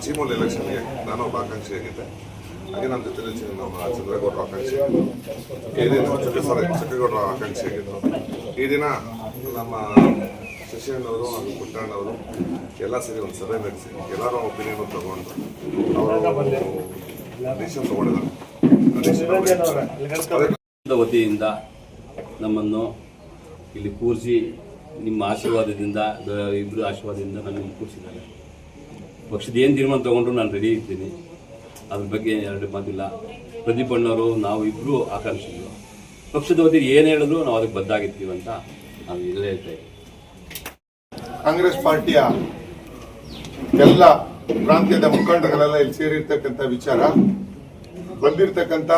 ಚೀಮೂಲ್ ಎಲೆಕ್ಷನ್ಗೆ ನಾನು ಒಬ್ಬ ಆಕಾಂಕ್ಷಿಯಾಗಿದ್ದೆ. ಹಾಗೆ ನಮ್ಮ ಜೊತೆ ನಮ್ಮ ಚಂದ್ರೇಗೌಡರು ಆಕಾಂಕ್ಷಿ, ಈ ದಿನ ಚಕ್ರೇಗೌಡರು ಆಕಾಂಕ್ಷಿಯಾಗಿದ್ದರು. ಈ ದಿನ ನಮ್ಮ ಶಶಿಯಣ್ಣವರು ಹಾಗೂ ಪುಟ್ಟಣ್ಣವರು ಎಲ್ಲ ಸೇರಿ ಒಂದು ಸಭೆ ನಡೆಸಿ ಎಲ್ಲರೂ ಒಪಿನಿಯನ್ ತಗೊಂಡು ಅವರು ಡಿಸಿಷನ್ ತಗೊಂಡಿದ್ದಾರೆ. ವತಿಯಿಂದ ನಮ್ಮನ್ನು ಇಲ್ಲಿ ಕೂರಿಸಿ ನಿಮ್ಮ ಆಶೀರ್ವಾದದಿಂದ ಇಬ್ಬರು ಆಶೀರ್ವಾದದಿಂದ ನಾನು ಇಲ್ಲಿ ಕೂರಿಸಿದ್ದಾರೆ. ಪಕ್ಷದ ಏನು ತೀರ್ಮಾನ ತೊಗೊಂಡ್ರು ನಾನು ರೆಡಿ ಇರ್ತೀನಿ, ಅದ್ರ ಬಗ್ಗೆ ಎರಡು ಮಾತಿಲ್ಲ. ಪ್ರದೀಪ್ ಅಣ್ಣವರು ನಾವು ಇಬ್ಬರು ಆಕಾಂಕ್ಷಿಗಳು, ಪಕ್ಷದ ವತಿಗೆ ಏನು ಹೇಳಿದ್ರು ನಾವು ಅದಕ್ಕೆ ಬದ್ಧಾಗಿರ್ತೀವಿ ಅಂತ ನಾವು ಇಲ್ಲೇ ಹೇಳ್ತಾ ಇದ್ದೀವಿ. ಕಾಂಗ್ರೆಸ್ ಪಾರ್ಟಿಯ ಎಲ್ಲ ಪ್ರಾಂತ್ಯದ ಮುಖಂಡಗಳೆಲ್ಲ ಇಲ್ಲಿ ಸೇರಿರ್ತಕ್ಕಂಥ ವಿಚಾರ ಬಂದಿರತಕ್ಕಂಥ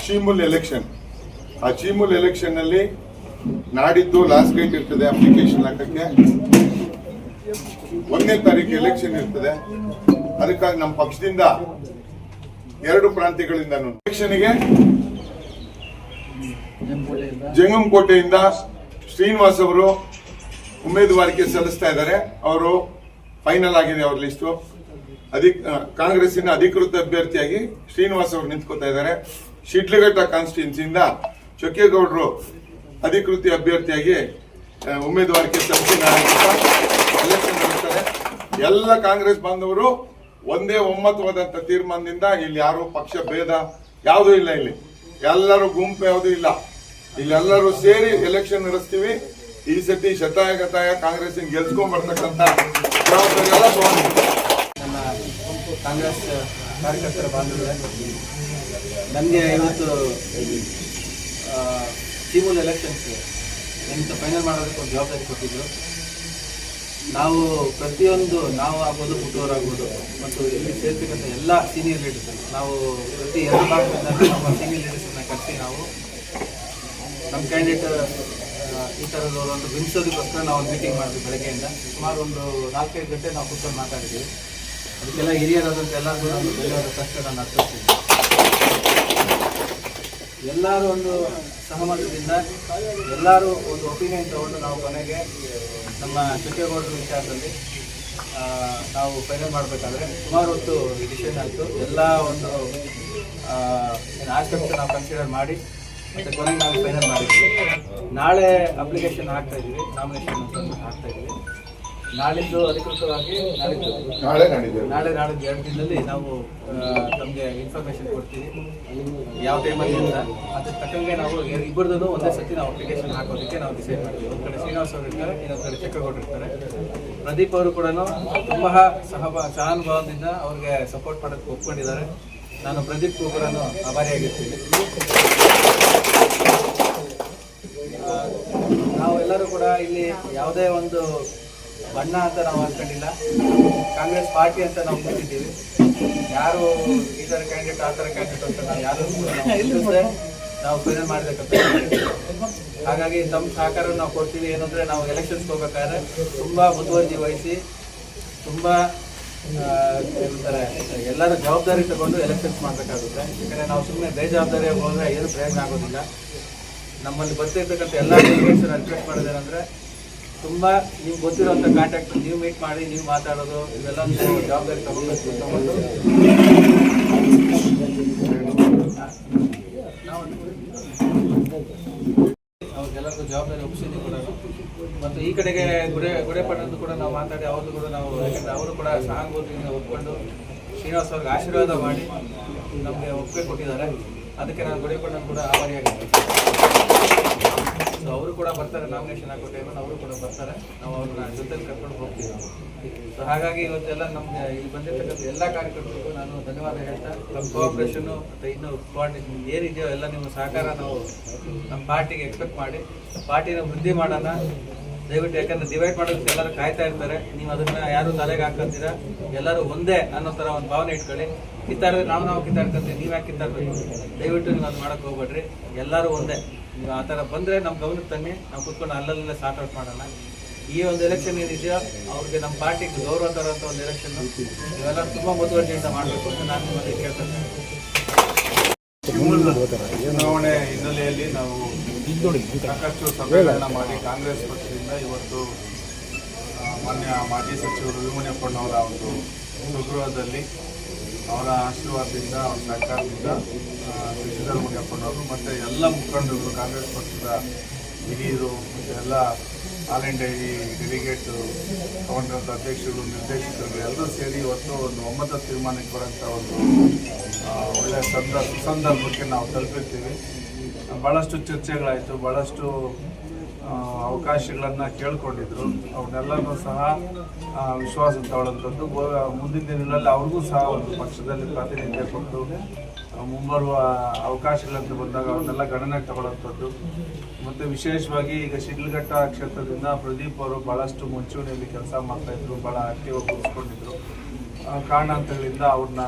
ಚೀಮೂಲ್ ಎಲೆಕ್ಷನ್. ಆ ಚೀಮೂಲ್ ಎಲೆಕ್ಷನ್ ನಲ್ಲಿ ನಾಡಿದ್ದು ಲಾಸ್ಟ್ ಡೇಟ್ ಇರ್ತದೆ ಅಪ್ಲಿಕೇಶನ್ ಹಾಕಕ್ಕೆ. 1ನೇ ತಾರೀಕು ಎಲೆಕ್ಷನ್ ಇರ್ತದೆ. ಅದಕ್ಕಾಗಿ ನಮ್ಮ ಪಕ್ಷದಿಂದ 2 ಪ್ರಾಂತ್ಯಗಳಿಂದ ಎಲೆಕ್ಷನ್ಗೆ ಜಂಗಮಕೋಟೆಯಿಂದ ಶ್ರೀನಿವಾಸ್ ಅವರು ಉಮೇದುವಾರಿಕೆ ಸಲ್ಲಿಸ್ತಾ ಇದ್ದಾರೆ. ಅವರು ಫೈನಲ್ ಆಗಿದೆ ಅವ್ರ ಲಿಸ್ಟು. ಕಾಂಗ್ರೆಸ್ಸಿನ ಅಧಿಕೃತ ಅಭ್ಯರ್ಥಿಯಾಗಿ ಶ್ರೀನಿವಾಸ್ ಅವರು ನಿಂತ್ಕೋತಾ ಇದ್ದಾರೆ. ಶಿಡ್ಲಘಟ್ಟ ಕಾನ್ಸ್ಟಿಟ್ಯೂನ್ಸಿಯಿಂದ ಚೊಕ್ಕೇಗೌಡರು ಅಧಿಕೃತ ಅಭ್ಯರ್ಥಿಯಾಗಿ ಉಮೇದುವಾರಿಕೆ ಸಲ್ಲಿಸಿ ಎಲೆಕ್ಷನ್ ನಡೆಸ್ತಾರೆ. ಎಲ್ಲ ಕಾಂಗ್ರೆಸ್ ಬಾಂಧವರು ಒಂದೇ ಒಮ್ಮತವಾದಂತ ತೀರ್ಮಾನದಿಂದ ಇಲ್ಲಿ ಯಾರು ಪಕ್ಷ ಭೇದ ಯಾವುದೂ ಇಲ್ಲ. ಇಲ್ಲಿ ಎಲ್ಲರೂ ಗುಂಪು ಯಾವುದೂ ಇಲ್ಲ. ಇಲ್ಲೆಲ್ಲರೂ ಸೇರಿ ಎಲೆಕ್ಷನ್ ನಡೆಸ್ತೀವಿ. ಈ ಸತಿ ಶತಾಯಗತಾಯ ಕಾಂಗ್ರೆಸ್ ಗೆಲ್ಸ್ಕೊಂಡ್ ಬರ್ತಕ್ಕಂಥ ಜವಾಬ್ದಾರಿ ಎಲ್ಲ ತಗೊಂಡಿದ್ದೀವಿ. ನನ್ನ ಕಾಂಗ್ರೆಸ್ ಕಾರ್ಯಕರ್ತರ ಬಾಂಧವರೇ, ನನಗೆ ಇವತ್ತು ಚೀಮೂಲ್ ಎಲೆಕ್ಷನ್ಸ್ಗೆ ಎಂತ ಫೈನಲ್ ಮಾಡೋದಕ್ಕೆ ಒಂದು ಜವಾಬ್ದಾರಿ ಕೊಟ್ಟಿದ್ರು. ನಾವು ಪ್ರತಿಯೊಂದು ನಾವು ಆಗ್ಬೋದು, ಪುಟ್ಟವರಾಗ್ಬೋದು, ಮತ್ತು ಇಲ್ಲಿ ಸೇರ್ತಕ್ಕಂಥ ಎಲ್ಲ ಸೀನಿಯರ್ ಲೀಡರ್ಸ್ ನಾವು ಪ್ರತಿ 2 ಭಾಗದಿಂದ ನಮ್ಮ ಸೀನಿಯರ್ ಲೀಡರ್ಸನ್ನ ಕರೆಸಿ ನಾವು ನಮ್ಮ ಕ್ಯಾಂಡಿಡೇಟ್ ಈ ಥರದವರು ಒಂದು ಬಿಂಬಿಸೋದಕ್ಕೋಸ್ಕರ ನಾವು ಒಂದು ಮೀಟಿಂಗ್ ಮಾಡಿದ್ವಿ. ಬೆಳಗ್ಗೆಯಿಂದ ಸುಮಾರು ಒಂದು 4-5 ಗಂಟೆ ನಾವು ಕೂತ್ಕೊಂಡು ಮಾತಾಡಿದ್ವಿ. ಅದಕ್ಕೆಲ್ಲ ಹಿರಿಯರಾದಂಥ ಎಲ್ಲರಿಗೂ ನಾನು ಧನ್ಯವಾದ ಕಷ್ಟ ನಾನು ಅರ್ಥಿಸ್ತೀನಿ. ಎಲ್ಲರೂ ಒಂದು ಸಹಮತದಿಂದ ಎಲ್ಲರೂ ಒಂದು ಒಪಿನಿಯನ್ ತಗೊಂಡು ನಾವು ಕೊನೆಗೆ ನಮ್ಮ ಚೊಕ್ಕೇಗೌಡರ ವಿಚಾರದಲ್ಲಿ ನಾವು ಫೈನಲ್ ಮಾಡಬೇಕಾದ್ರೆ ಸುಮಾರು ಹೊತ್ತು ಡಿಸಿಷನ್ ಆಯಿತು. ಎಲ್ಲ ಒಂದು ಆಸ್ಪೆಕ್ಟ್ ನಾವು ಕನ್ಸಿಡರ್ ಮಾಡಿ ಮತ್ತು ಕೊನೆಗೆ ನಾವು ಫೈನಲ್ ಮಾಡಿದ್ವಿ. ನಾಳೆ ಅಪ್ಲಿಕೇಶನ್ ಹಾಕ್ತಾ ಇದ್ದೀವಿ, ನಾಮಿನೇಷನ್ ಹಾಕ್ತಾ ಇದ್ದೀವಿ. ನಾಳಿದ್ದು ಅಧಿಕೃತವಾಗಿ ನಾಳೆ ನಾಡಿದ್ದು 2 ದಿನದಲ್ಲಿ ನಾವು ನಮಗೆ ಇನ್ಫಾರ್ಮೇಶನ್ ಕೊಡ್ತೀವಿ ಯಾವ ಟೈಮಲ್ಲಿ ಅಂತ. ಅದಕ್ಕೆ ತಕ್ಕಂಗೆ ನಾವು ಇಬ್ಬರದ್ದು ಒಂದೇ ಸತಿ ನಾವು ಅಪ್ಲಿಕೇಶನ್ ಹಾಕೋದಕ್ಕೆ ನಾವು ಡಿಸೈಡ್ ಮಾಡ್ತೀವಿ. ಒಂದು ಕಡೆ ಶ್ರೀನಿವಾಸ್ ಅವರು ಇರ್ತಾರೆ, ಇನ್ನೊಂದು ಕಡೆ ಚಕ್ರೇಗೌಡರು ಇರ್ತಾರೆ. ಪ್ರದೀಪ್ ಅವರು ಕೂಡ ತುಂಬ ಸಹಾನುಭಾವದಿಂದ ಅವ್ರಿಗೆ ಸಪೋರ್ಟ್ ಮಾಡೋಕ್ಕೆ ಒಪ್ಕೊಂಡಿದ್ದಾರೆ. ನಾನು ಪ್ರದೀಪ್ಗೂ ಕೂಡ ಆಭಾರಿಯಾಗಿರ್ತೀನಿ. ನಾವೆಲ್ಲರೂ ಕೂಡ ಇಲ್ಲಿ ಯಾವುದೇ ಒಂದು ಬಣ್ಣ ಅಂತ ನಾವು ಹಾಕೊಂಡಿಲ್ಲ, ಕಾಂಗ್ರೆಸ್ ಪಾರ್ಟಿ ಅಂತ ನಾವು ಕೂತಿದ್ದೀವಿ. ಯಾರು ಈ ಥರ ಕ್ಯಾಂಡಿಡೇಟ್ ಆ ಥರ ಕ್ಯಾಂಡಿಡೇಟ್ ಅಂತ ನಾವು ಯಾರು ನಾವು ಫೈನಲ್ ಮಾಡಬೇಕಂತ. ಹಾಗಾಗಿ ತಮ್ಮ ಸಹಕಾರ ನಾವು ಕೊಡ್ತೀವಿ. ಏನಂದರೆ ನಾವು ಎಲೆಕ್ಷನ್ಸ್ಗೆ ಹೋಗ್ಬೇಕಾದ್ರೆ ತುಂಬ ಮುತುವರ್ಜಿ ವಹಿಸಿ ತುಂಬ ಎಲ್ಲರೂ ಜವಾಬ್ದಾರಿ ತಗೊಂಡು ಎಲೆಕ್ಷನ್ಸ್ ಮಾಡಬೇಕಾಗುತ್ತೆ. ಯಾಕಂದರೆ ನಾವು ಸುಮ್ಮನೆ ಬೇಜವಾಬ್ದಾರಿಯಾಗಿ ಹೋದರೆ ಏನು ಪ್ರಯೋಜನ ಆಗೋದಿಲ್ಲ. ನಮ್ಮಲ್ಲಿ ಬರ್ತಿರ್ತಕ್ಕಂಥ ಎಲ್ಲ ಡೆಲಿಗೇಟ್ಸ್ ರಿಕ್ವೆಸ್ಟ್ ಮಾಡೋದೇನೆಂದರೆ ತುಂಬ ನೀವು ಗೊತ್ತಿರೋಂಥ ಕಾಂಟ್ಯಾಕ್ಟ್ ನೀವು ಮೀಟ್ ಮಾಡಿ ನೀವು ಮಾತಾಡೋದು ಇವೆಲ್ಲ ನೀವು ಜವಾಬ್ದಾರಿ ತಗೊಂಡು ಅವ್ರಿಗೆಲ್ಲರಿಗೂ ಜವಾಬ್ದಾರಿ ಒಪ್ಪಿಸಿದ್ದೀವಿ ಕೂಡ. ಮತ್ತು ಈ ಕಡೆಗೆ ಗುಡೇಪಟ್ಟಣದ್ದು ಕೂಡ ನಾವು ಮಾತಾಡಿ ಅವ್ರದ್ದು ಕೂಡ ನಾವು, ಯಾಕಂದರೆ ಅವರು ಕೂಡ ಸಹಾನುಭೂತಿಯಿಂದ ಒಪ್ಕೊಂಡು ಶ್ರೀನಿವಾಸ್ ಅವ್ರಿಗೆ ಆಶೀರ್ವಾದ ಮಾಡಿ ನಮಗೆ ಒಪ್ಪಿಗೆ ಕೊಟ್ಟಿದ್ದಾರೆ. ಅದಕ್ಕೆ ನಾನು ಗುಡೇಪಟ್ಟಣ ಕೂಡ ಆಭಾರಿಯಾಗಿದ್ದೀನಿ. ಸೊ ಅವರು ಕೂಡ ಬರ್ತಾರೆ, ನಾಮಿನೇಷನ್ ಹಾಕೋ ಟೈಮಲ್ಲಿ ಅವರು ಕೂಡ ಬರ್ತಾರೆ. ನಾವು ಅವ್ರನ್ನ ಜೊತೆಲಿ ಕರ್ಕೊಂಡು ಹೋಗ್ತೀವಿ. ಸೊ ಹಾಗಾಗಿ ಇವತ್ತೆಲ್ಲ ನಮಗೆ ಇಲ್ಲಿ ಬಂದಿರ್ತಕ್ಕಂಥ ಎಲ್ಲ ಕಾರ್ಯಕರ್ತರಿಗೂ ನಾನು ಧನ್ಯವಾದ ಹೇಳ್ತಾ, ನಮ್ಮ ಕೋಆಪ್ರೇಷನ್ನು ಮತ್ತು ಇನ್ನೂ ಕೋಆರ್ಡಿನೇಷನ್ ಏನಿದೆಯೋ ಎಲ್ಲ ನಿಮ್ಮ ಸಹಕಾರ ನಾವು ನಮ್ಮ ಪಾರ್ಟಿಗೆ ಎಕ್ಸ್ಪೆಕ್ಟ್ ಮಾಡಿ ಪಾರ್ಟಿನ ವೃದ್ಧಿ ಮಾಡೋಣ ದಯವಿಟ್ಟು. ಯಾಕಂದರೆ ಡಿವೈಡ್ ಮಾಡೋದಕ್ಕೆ ಎಲ್ಲರೂ ಕಾಯ್ತಾ ಇರ್ತಾರೆ. ನೀವು ಅದನ್ನು ಯಾರು ತಲೆಗೆ ಹಾಕೋತೀರ, ಎಲ್ಲರೂ ಒಂದೇ ಅನ್ನೋ ಥರ ಒಂದು ಭಾವನೆ ಇಟ್ಕೊಳ್ಳಿ. ಕಿತ್ತಾಡಿದ್ರೆ ನಾವು ಕಿತ್ತಾಡ್ಕೊತೀವಿ, ನೀವು ಯಾಕೆ ಕಿತ್ತಾಡ್ಬೇಕು? ದಯವಿಟ್ಟು ನೀವು ಅದು ಮಾಡೋಕ್ಕೆ ಹೋಗ್ಬೇಡ್ರಿ. ಎಲ್ಲರೂ ಒಂದೇ. ನೀವು ಆ ಥರ ಬಂದರೆ ನಮ್ಮ ಗಮನಕ್ಕೆ ತನ್ನಿ, ನಾವು ಕೂತ್ಕೊಂಡು ಅಲ್ಲಲ್ಲೇ ಸಾರ್ಟ್ ಔಟ್ ಮಾಡೋಣ. ಈ ಒಂದು ಎಲೆಕ್ಷನ್ ಏನಿದೆಯೋ ಅವ್ರಿಗೆ ನಮ್ಮ ಪಾರ್ಟಿಗೆ ಗೌರವ ತರೋಂಥ ಒಂದು ಎಲೆಕ್ಷನ್ನು ಇವೆಲ್ಲ ತುಂಬ ಮುತುವರ್ಜಿಯಿಂದ ಮಾಡಬೇಕು ಅಂತ ನಾನು ನಿಮ್ಮಲ್ಲಿ ಕೇಳ್ತೇನೆ. ಚುನಾವಣೆ ಹಿನ್ನೆಲೆಯಲ್ಲಿ ನಾವು ಸಾಕಷ್ಟು ಸಭೆಗಳನ್ನ ಮಾಡಿ ಕಾಂಗ್ರೆಸ್ ಪಕ್ಷದಿಂದ ಇವತ್ತು ಮಾನ್ಯ ಮಾಜಿ ಸಚಿವರು ವಿಮುನಿಯಪ್ಪಣ್ಣವರ ಒಂದು ಸ್ವಗೃಹದಲ್ಲಿ ಅವರ ಆಶೀರ್ವಾದದಿಂದ ಅವರ ಸಹಕಾರದಿಂದ ಶಶಿಧರ್ ಮುನಿಯಪ್ಪನವರು ಮತ್ತು ಎಲ್ಲ ಮುಖಂಡರು ಕಾಂಗ್ರೆಸ್ ಪಕ್ಷದ ಹಿರಿಯರು ಮತ್ತು ಎಲ್ಲ ಆಲ್ ಇಂಡಿಯಾ ಡೆಲಿಗೇಟ್ ತಗೊಂಡಿರೋಂಥ ಅಧ್ಯಕ್ಷರು ನಿರ್ದೇಶಕರು ಎಲ್ಲರೂ ಸೇರಿ ಇವತ್ತು ಒಂದು ಒಮ್ಮತ ತೀರ್ಮಾನಕ್ಕೆ ಬರೋಂಥ ಒಂದು ಒಳ್ಳೆಯ ಸುಸಂದರ್ಭಕ್ಕೆ ನಾವು ತಲುಪಿರ್ತೀವಿ. ಭಾಳಷ್ಟು ಚರ್ಚೆಗಳಾಯಿತು, ಭಾಳಷ್ಟು ಅವಕಾಶಗಳನ್ನು ಕೇಳ್ಕೊಂಡಿದ್ರು. ಅವನ್ನೆಲ್ಲನೂ ಸಹ ವಿಶ್ವಾಸ ತಗೊಳ್ಳೋಂಥದ್ದು. ಮುಂದಿನ ದಿನಗಳಲ್ಲಿ ಅವ್ರಿಗೂ ಸಹ ಒಂದು ಪಕ್ಷದಲ್ಲಿ ಪ್ರಾತಿನಿಧ್ಯ ಕೊಟ್ಟು ಮುಂಬರುವ ಅವಕಾಶಗಳಂತ ಬಂದಾಗ ಅವನ್ನೆಲ್ಲ ಗಣನೆಗೆ ತಗೊಳ್ಳೋಂಥದ್ದು. ಮತ್ತು ವಿಶೇಷವಾಗಿ ಈಗ ಶಿಡ್ಲಘಟ್ಟ ಕ್ಷೇತ್ರದಿಂದ ಪ್ರದೀಪ್ ಅವರು ಭಾಳಷ್ಟು ಮುಂಚೂಣಿಯಲ್ಲಿ ಕೆಲಸ ಮಾಡ್ತಾಯಿದ್ರು, ಭಾಳ ಆಕ್ಟಿವ್ ಆಗಿ ಉಳಿಸ್ಕೊಂಡಿದ್ರು. ಕಾರಣಾಂತರಗಳಿಂದ ಅವ್ರನ್ನ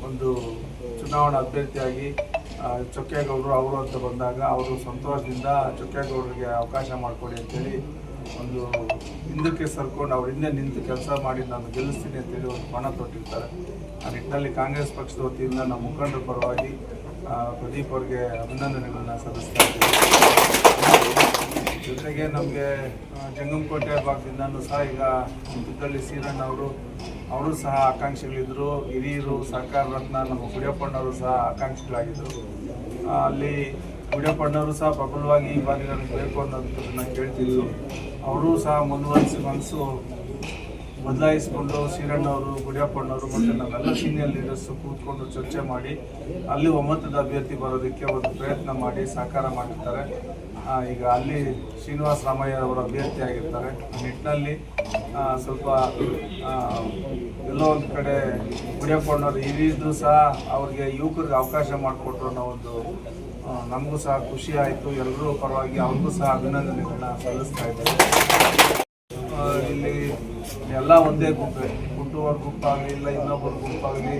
ಒಂದು ಚುನಾವಣಾ ಅಭ್ಯರ್ಥಿಯಾಗಿ ಚೊಕ್ಕೇಗೌಡರು ಅವರು ಅಂತ ಬಂದಾಗ ಅವರು ಸಂತೋಷದಿಂದ ಚೊಕ್ಕೇಗೌಡರಿಗೆ ಅವಕಾಶ ಮಾಡಿಕೊಡಿ ಅಂತೇಳಿ ಒಂದು ಹಿಂದಕ್ಕೆ ಸರ್ಕೊಂಡು ಅವ್ರ ಹಿಂದೆ ನಿಂತು ಕೆಲಸ ಮಾಡಿ ನಾನು ಗೆಲ್ಲಿಸ್ತೀನಿ ಅಂತೇಳಿ ಒಂದು ಪಣ ತೊಟ್ಟಿರ್ತಾರೆ. ಆ ನಿಟ್ಟಿನಲ್ಲಿ ಕಾಂಗ್ರೆಸ್ ಪಕ್ಷದ ವತಿಯಿಂದ ನಮ್ಮ ಮುಖಂಡರ ಪರವಾಗಿ ಪ್ರದೀಪ್ ಅವರಿಗೆ ಅಭಿನಂದನೆಗಳನ್ನ ಸಲ್ಲಿಸ್ತಾ ಇದ್ದೀವಿ. ಜೊತೆಗೆ ನಮಗೆ ಜಂಗಮಕೋಟೆ ಭಾಗದಿಂದನೂ ಸಹ ಈಗ ಮುದ್ದಳ್ಳಿ ಸೀರಣ್ಣ ಅವರು ಸಹ ಆಕಾಂಕ್ಷಿಗಳಿದ್ದರು. ಹಿರಿಯರು ಸಹಕಾರ ರತ್ನ ನಮ್ಮ ಗುಡಿಯಪ್ಪಣ್ಣವರು ಸಹ ಆಕಾಂಕ್ಷಿಗಳಾಗಿದ್ದರು. ಅಲ್ಲಿ ಗುಡಿಯಪ್ಪಣ್ಣವರು ಸಹ ಪ್ರಬಲವಾಗಿ ಈ ಬಾರಿ ನನಗೆ ಬೇಕು ಅನ್ನೋದನ್ನ ಕೇಳ್ತಿದ್ರು. ಅವರು ಸಹ ಮುಂದುವರಿಸಿ ಮನಸ್ಸು ಬದಲಾಯಿಸಿಕೊಂಡು ಶ್ರೀರಣ್ಣವರು, ಗುಡಿಯಪ್ಪಣ್ಣವರು ಮತ್ತು ನಾವೆಲ್ಲ ಸೀನಿಯರ್ ಲೀಡರ್ಸು ಕೂತ್ಕೊಂಡು ಚರ್ಚೆ ಮಾಡಿ ಅಲ್ಲಿ ಒಮ್ಮತದ ಅಭ್ಯರ್ಥಿ ಬರೋದಕ್ಕೆ ಒಂದು ಪ್ರಯತ್ನ ಮಾಡಿ ಸಹಕಾರ ಮಾಡಿರ್ತಾರೆ. ಈಗ ಅಲ್ಲಿ ಶ್ರೀನಿವಾಸ ರಾಮಯ್ಯ ಅವರು ಅಭ್ಯರ್ಥಿ ಆಗಿರ್ತಾರೆ. ಆ ನಿಟ್ಟಿನಲ್ಲಿ ಸ್ವಲ್ಪ ಎಲ್ಲೋ ಒಂದು ಕಡೆ ಗುಡಿಯಪ್ಪಣ್ಣವರು ಹಿರಿದು ಸಹ ಅವ್ರಿಗೆ ಯುವಕರಿಗೆ ಅವಕಾಶ ಮಾಡಿಕೊಟ್ರು ಅನ್ನೋ ಒಂದು ನಮಗೂ ಸಹ ಖುಷಿ ಆಯಿತು. ಎಲ್ಲರೂ ಪರವಾಗಿ ಅವ್ರಿಗೂ ಸಹ ಅಭಿನಂದನೆಗಳನ್ನ ಸಲ್ಲಿಸ್ತಾ ಇದ್ದಾರೆ. ಇಲ್ಲಿ ಎಲ್ಲ ಒಂದೇ ಗುಂಪೆ, ಗುಂಟೂರು ಗುಂಪಾಗಲಿ ಇಲ್ಲ ಇನ್ನೊಬ್ಬರ ಗುಂಪಾಗಲಿ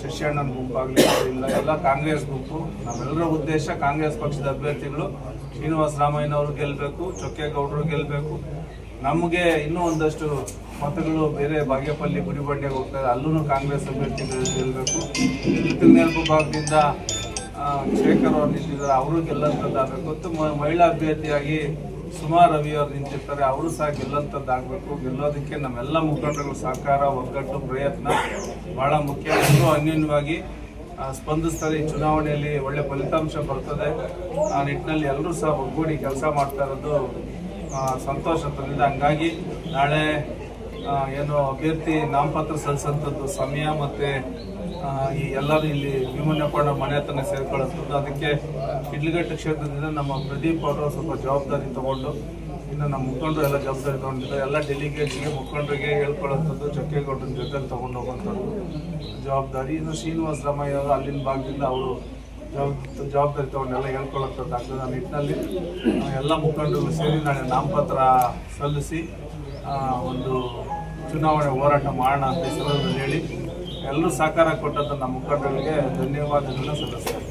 ಶಶಿಯಣ್ಣನ ಗುಂಪಾಗಲಿ ಇಲ್ಲ, ಎಲ್ಲ ಕಾಂಗ್ರೆಸ್ ಗುಂಪು. ನಮ್ಮೆಲ್ಲರ ಉದ್ದೇಶ ಕಾಂಗ್ರೆಸ್ ಪಕ್ಷದ ಅಭ್ಯರ್ಥಿಗಳು ಶ್ರೀನಿವಾಸ ರಾಮಯ್ಯನವರು ಗೆಲ್ಲಬೇಕು, ಚೊಕ್ಕೇಗೌಡರು ಗೆಲ್ಲಬೇಕು. ನಮಗೆ ಇನ್ನೂ ಒಂದಷ್ಟು ಮತಗಳು ಬೇರೆ ಬಾಗೇಪಲ್ಲಿ ಗುಡಿಬಂಡೆಗೆ ಹೋಗ್ತಾರೆ, ಅಲ್ಲೂ ಕಾಂಗ್ರೆಸ್ ಅಭ್ಯರ್ಥಿಗಳು ಗೆಲ್ಲಬೇಕು. ತಿರುನೆಲ್ಪು ಭಾಗದಿಂದ ಶೇಖರ್ ಅವರು ನಿಂತಿದ್ದಾರೆ, ಅವರು ಗೆಲ್ಲಂಥದ್ದಾಗಬೇಕು. ಮತ್ತು ಮಹಿಳಾ ಅಭ್ಯರ್ಥಿಯಾಗಿ ಸುಮಾ ರವಿ ಅವರು ನಿಂತಿರ್ತಾರೆ, ಅವರು ಸಹ ಗೆಲ್ಲಂಥದ್ದಾಗಬೇಕು. ಗೆಲ್ಲೋದಕ್ಕೆ ನಮ್ಮೆಲ್ಲ ಮುಖಂಡರು ಸಹಕಾರ, ಒಗ್ಗಟ್ಟು, ಪ್ರಯತ್ನ ಭಾಳ ಮುಖ್ಯ. ಎಲ್ಲರೂ ಅನ್ಯೋನ್ಯವಾಗಿ ಸ್ಪಂದಿಸ್ತಾರೆ. ಈ ಚುನಾವಣೆಯಲ್ಲಿ ಒಳ್ಳೆ ಫಲಿತಾಂಶ ಬರ್ತದೆ. ಆ ನಿಟ್ಟಿನಲ್ಲಿ ಎಲ್ಲರೂ ಸಹ ಒಗ್ಗೂಡಿ ಕೆಲಸ ಮಾಡ್ತಾ ಇರೋದು ಸಂತೋಷ ತಂದಿದೆ. ಹಂಗಾಗಿ ನಾಳೆ ಏನು ಅಭ್ಯರ್ಥಿ ನಾಮಪತ್ರ ಸಲ್ಲಿಸೋಂಥದ್ದು ಸಮಯ ಮತ್ತು ಈ ಎಲ್ಲರೂ ಇಲ್ಲಿ ಭೀಮಣ್ಣಪ್ಪಣ್ಣ ಮನೆ ಹತ್ರನೇ ಸೇರ್ಕೊಳ್ಳೋದು. ಅದಕ್ಕೆ ಶಿಡ್ಲಘಟ್ಟ ಕ್ಷೇತ್ರದಿಂದ ನಮ್ಮ ಪ್ರದೀಪ್ ಅವರು ಸ್ವಲ್ಪ ಜವಾಬ್ದಾರಿ ತಗೊಂಡು, ಇನ್ನು ನಮ್ಮ ಮುಖಂಡರು ಎಲ್ಲ ಜವಾಬ್ದಾರಿ ತಗೊಂಡಿದ್ದಾರೆ. ಎಲ್ಲ ಡೆಲಿಗೇಟ್ಸ್ಗೆ ಮುಖಂಡರಿಗೆ ಹೇಳ್ಕೊಳ್ಳೋಂಥದ್ದು, ಚೊಕ್ಕೇಗೌಡರ ಜೊತೆ ತಗೊಂಡು ಹೋಗುವಂಥದ್ದು ಜವಾಬ್ದಾರಿ. ಇನ್ನು ಶ್ರೀನಿವಾಸ ರಾಮಯ್ಯ ಅವರು ಅಲ್ಲಿನ ಭಾಗದಿಂದ ಅವರು ಜವಾಬ್ದಾರಿ ತಗೊಂಡೆಲ್ಲ ಹೇಳ್ಕೊಳ್ಳೋಂಥದ್ದು ಆಗ್ತದೆ. ಆ ನಿಟ್ಟಿನಲ್ಲಿ ಎಲ್ಲ ಮುಖಂಡರು ಸೇರಿ ನಾಳೆ ನಾಮಪತ್ರ ಸಲ್ಲಿಸಿ ಒಂದು ಚುನಾವಣೆ ಹೋರಾಟ ಮಾಡೋಣ ಅಂತ ಈ ಸಂದರ್ಭದಲ್ಲಿ ಹೇಳಿ ಎಲ್ಲರೂ ಸಹಕಾರ ಕೊಟ್ಟಂಥ ನಮ್ಮ ಮುಖಂಡರಿಗೆ ಧನ್ಯವಾದಗಳನ್ನ ಸಲ್ಲಿಸ್ತಾರೆ.